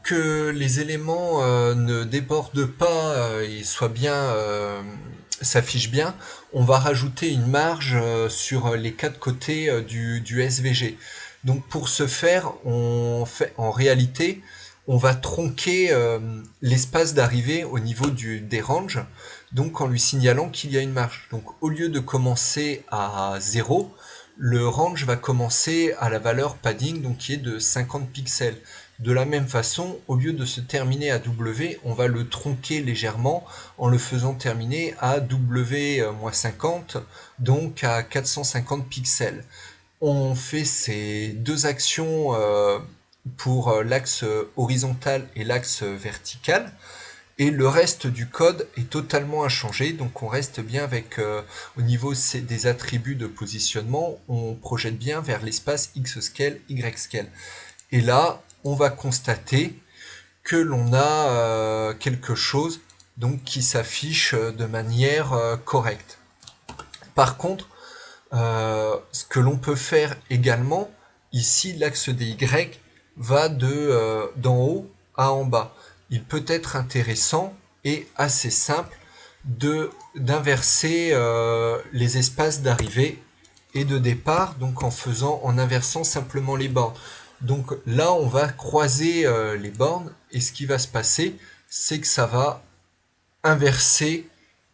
que les éléments ne débordent pas et soient bien, s'affichent bien, on va rajouter une marge sur les quatre côtés du SVG. Donc pour ce faire, en réalité, on va tronquer l'espace d'arrivée au niveau des ranges, donc en lui signalant qu'il y a une marge. Donc au lieu de commencer à 0, le range va commencer à la valeur padding, donc qui est de 50 pixels. De la même façon, au lieu de se terminer à W, on va le tronquer légèrement en le faisant terminer à W-50, donc à 450 pixels. On fait ces deux actions pour l'axe horizontal et l'axe vertical. Et le reste du code est totalement inchangé, donc on reste bien avec, au niveau des attributs de positionnement, on projette bien vers l'espace X-scale, Y-scale. Et là, on va constater que l'on a quelque chose donc, qui s'affiche de manière correcte. Par contre, ce que l'on peut faire également, ici l'axe des Y va d'en haut à en bas. Il peut être intéressant et assez simple d'inverser les espaces d'arrivée et de départ, donc en inversant simplement les bornes. Donc là, on va croiser les bornes et ce qui va se passer, c'est que ça va inverser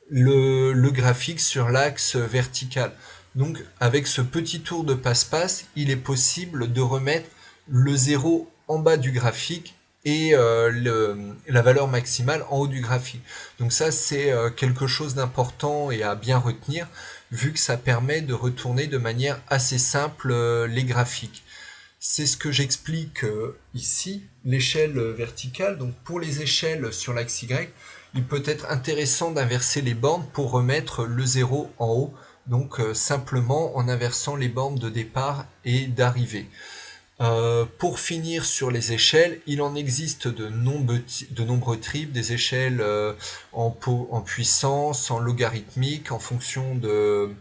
le graphique sur l'axe vertical. Donc avec ce petit tour de passe-passe, il est possible de remettre le 0 en bas du graphique et la valeur maximale en haut du graphique. Donc ça c'est quelque chose d'important et à bien retenir vu que ça permet de retourner de manière assez simple les graphiques. C'est ce que j'explique ici, l'échelle verticale. Donc pour les échelles sur l'axe Y, il peut être intéressant d'inverser les bornes pour remettre le 0 en haut, donc simplement en inversant les bornes de départ et d'arrivée. Pour finir sur les échelles, il en existe de nombreux types, des échelles en puissance, en logarithmique, en fonction de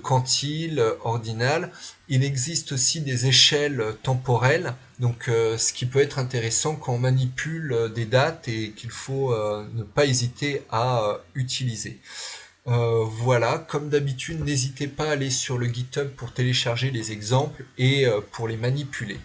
quantile, ordinal. Il existe aussi des échelles temporelles, donc ce qui peut être intéressant quand on manipule des dates et qu'il faut ne pas hésiter à utiliser. Voilà, comme d'habitude, n'hésitez pas à aller sur le GitHub pour télécharger les exemples et pour les manipuler.